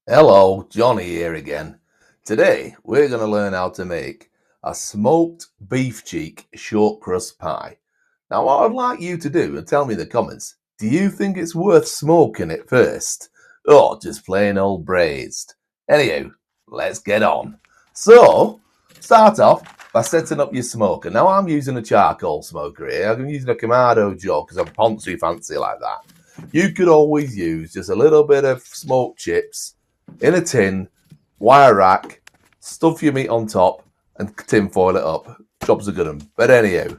Hello, Johnny here again. Today we're going to learn how to make a smoked beef cheek short crust pie. Now, what I'd like you to do and tell me in the comments, do you think it's worth smoking it first or just plain old braised? Anyhow, let's get on. So, start off by setting up your smoker. Now, I'm using a charcoal smoker here. I'm using a Kamado Joe because I'm poncy fancy like that. You could always use just a little bit of smoked chips in a tin, wire rack, stuff your meat on top, and tin foil it up. Jobs are good 'un. But anyhow,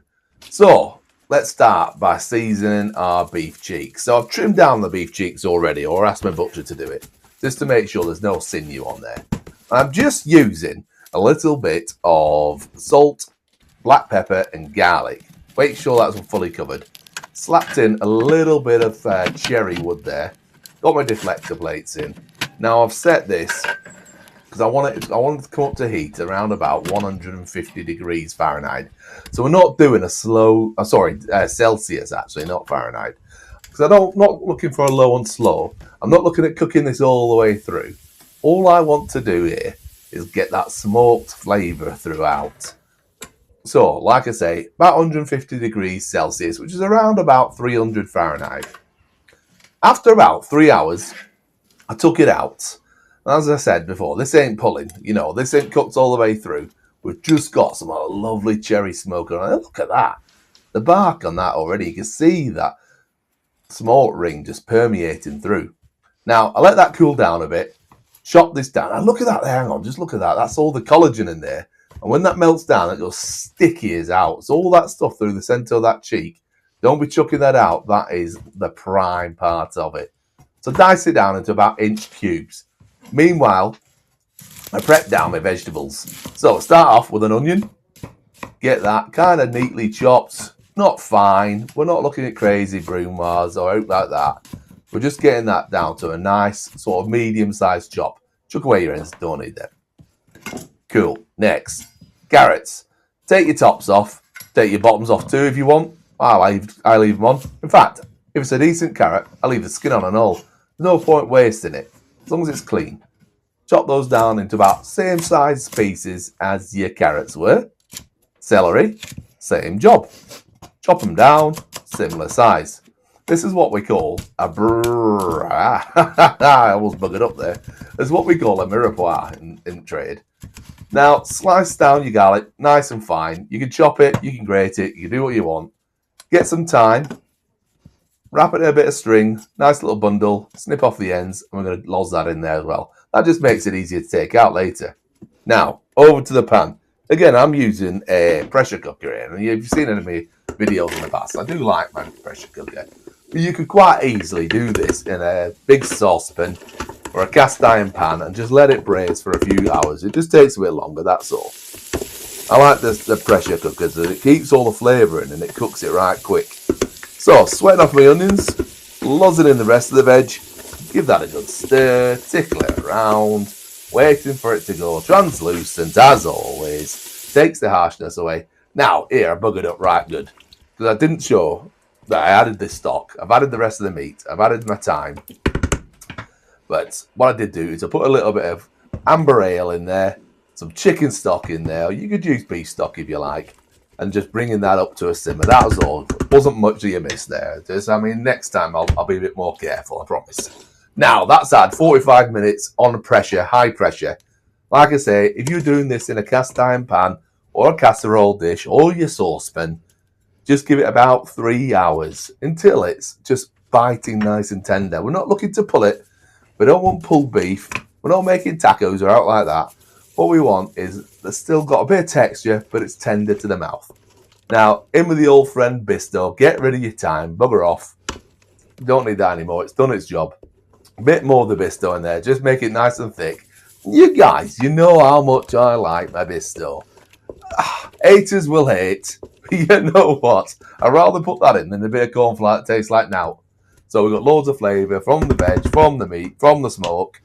so let's start by seasoning our beef cheeks. So I've trimmed down the beef cheeks already, or asked my butcher to do it, just to make sure there's no sinew on there. I'm just using a little bit of salt, black pepper, and garlic. Make sure that's fully covered. Slapped in a little bit of cherry wood there. Got my deflector plates in. Now I've set this because I want it to come up to heat around about 150 degrees Fahrenheit. So we're not doing a slow, Celsius actually, not Fahrenheit. Because I'm not looking for a low and slow. I'm not looking at cooking this all the way through. All I want to do here is get that smoked flavour throughout. So, like I say, about 150 degrees Celsius, which is around about 300 Fahrenheit. After about 3 hours, I took it out. As I said before, this ain't pulling. This ain't cooked all the way through. We've just got some lovely cherry smoke on it. Look at that. The bark on that already. You can see that smoke ring just permeating through. Now, I let that cool down a bit. Chop this down. And look at that there. Hang on. Just look at that. That's all the collagen in there. And when that melts down, it goes sticky as out. So all that stuff through the centre of that cheek, don't be chucking that out. That is the prime part of it. So dice it down into about inch cubes. Meanwhile, I prep down my vegetables. So start off with an onion. Get that kind of neatly chopped. Not fine. We're not looking at crazy brunoise or out like that. We're just getting that down to a nice sort of medium-sized chop. Chuck away your ends. Don't need them. Cool. Next, carrots. Take your tops off. Take your bottoms off too if you want. I leave them on. In fact, if it's a decent carrot, I leave the skin on and all. There's no point wasting it, as long as it's clean. Chop those down into about same size pieces as your carrots were. Celery, same job. Chop them down, similar size. This is what we call a I almost buggered up there. It's what we call a mirepoix in trade. Now, slice down your garlic nice and fine. You can chop it, you can grate it, you can do what you want. Get some thyme, wrap it in a bit of string, nice little bundle, snip off the ends, and we're going to loz that in there as well. That just makes it easier to take out later. Now, over to the pan. Again, I'm using a pressure cooker here, and you've seen it in my videos in the past. I do like my pressure cooker. But you could quite easily do this in a big saucepan or a cast iron pan and just let it braise for a few hours. It just takes a bit longer, that's all. I like the pressure cookers, it keeps all the flavour in and it cooks it right quick. So, sweating off my onions, lozzing in the rest of the veg, give that a good stir, tickle it around, waiting for it to go translucent as always. Takes the harshness away. Now, here I buggered up right good, because I didn't show that I added this stock. I've added the rest of the meat, I've added my thyme. But what I did do is I put a little bit of amber ale in there, some chicken stock in there. You could use beef stock if you like, and just bringing that up to a simmer. That was all. Wasn't much that you missed there. Next time I'll be a bit more careful, I promise. Now, that's had 45 minutes on pressure, high pressure. Like I say, if you're doing this in a cast iron pan or a casserole dish or your saucepan, just give it about 3 hours until it's just biting nice and tender. We're not looking to pull it. We don't want pulled beef. We're not making tacos or out like that. What we want is there's still got a bit of texture, but it's tender to the mouth. Now, in with the old friend Bisto. Get rid of your thyme. Bugger off. Don't need that anymore. It's done its job. A bit more of the Bisto in there. Just make it nice and thick. You guys, you know how much I like my Bisto. Haters will hate. You know what? I'd rather put that in than a bit of cornflour that tastes like now. So we've got loads of flavour from the veg, from the meat, from the smoke.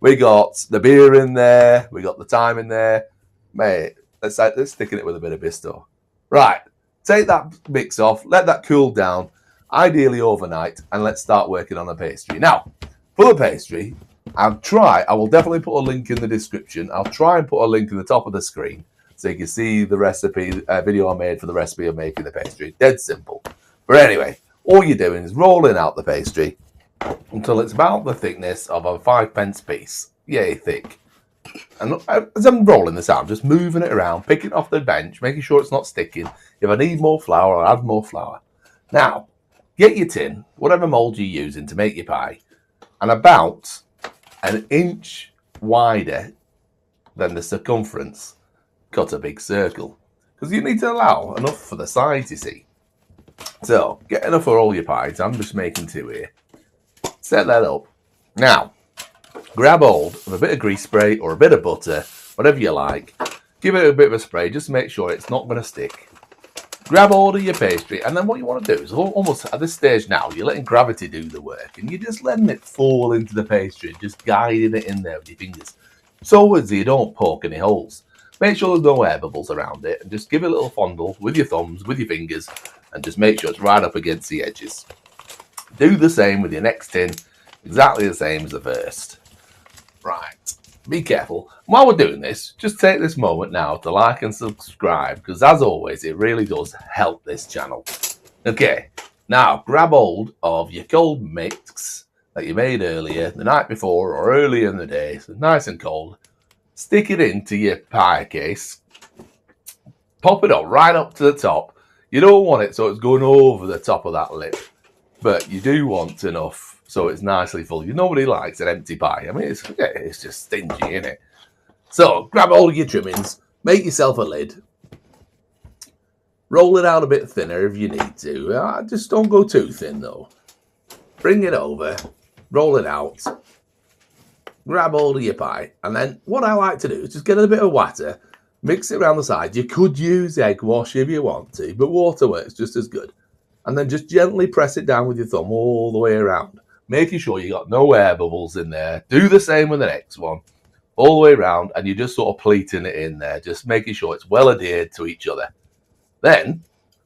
We got the beer in there. We got the thyme in there. Mate, let's stick in it with a bit of Bisto. Right, take that mix off. Let that cool down, ideally overnight, and let's start working on the pastry. Now, for the pastry, I will definitely put a link in the description. I'll try and put a link in the top of the screen so you can see the recipe, video I made for the recipe of making the pastry. Dead simple. But anyway, all you're doing is rolling out the pastry until it's about the thickness of a 5p piece. Yay thick. And as I'm rolling this out, I'm just moving it around, picking it off the bench, making sure it's not sticking. If I need more flour, I'll add more flour. Now, get your tin, whatever mould you're using to make your pie, and about an inch wider than the circumference, cut a big circle. Because you need to allow enough for the sides, you see. So, get enough for all your pies. I'm just making 2 here. Set that up. Now, grab hold of a bit of grease spray or a bit of butter, whatever you like. Give it a bit of a spray, just to make sure it's not going to stick. Grab hold of your pastry, and then what you want to do is almost at this stage now, you're letting gravity do the work, and you're just letting it fall into the pastry, just guiding it in there with your fingers, so as you don't poke any holes. Make sure there's no air bubbles around it, and just give it a little fondle with your thumbs, with your fingers, and just make sure it's right up against the edges. Do the same with your next tin, exactly the same as the first. Right. Be careful. While we're doing this, just take this moment now to like and subscribe, because as always, it really does help this channel. Okay, now grab hold of your cold mix that you made earlier, the night before or earlier in the day, so nice and cold. Stick it into your pie case. Pop it up right up to the top. You don't want it so it's going over the top of that lid, but you do want enough so it's nicely full. Nobody likes an empty pie. I mean, it's just stingy, isn't it? So, grab all of your trimmings, make yourself a lid. Roll it out a bit thinner if you need to. Just don't go too thin, though. Bring it over, roll it out, grab hold of your pie, and then what I like to do is just get a bit of water, mix it around the side. You could use egg wash if you want to, but water works just as good. And then just gently press it down with your thumb all the way around, making sure you got no air bubbles in there. Do the same with the next one, all the way around, and you're just sort of pleating it in there, just making sure it's well adhered to each other. Then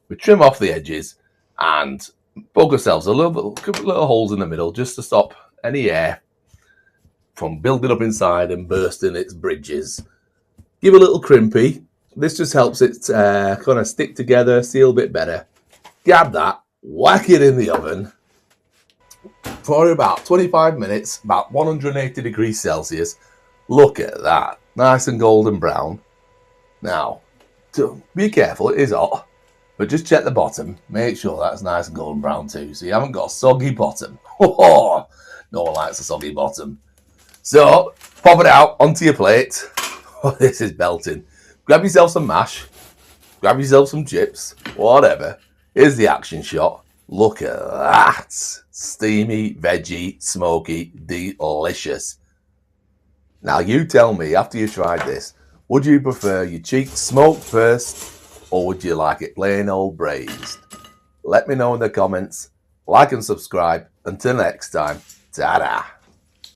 we trim off the edges and poke ourselves a couple little holes in the middle just to stop any air from building up inside and bursting its bridges. Give a little crimpy. This just helps it kind of stick together, seal a bit better. Grab that, whack it in the oven for about 25 minutes, about 180 degrees Celsius. Look at that, nice and golden brown. Now, be careful, it is hot, but just check the bottom. Make sure that's nice and golden brown too, so you haven't got a soggy bottom. No one likes a soggy bottom. So, pop it out onto your plate. Oh, this is belting. Grab yourself some mash, grab yourself some chips, whatever. Here's the action shot. Look at that. Steamy, veggie, smoky, delicious. Now you tell me, after you tried this, would you prefer your cheeks smoked first, or would you like it plain old braised? Let me know in the comments. Like and subscribe. Until next time, ta-da.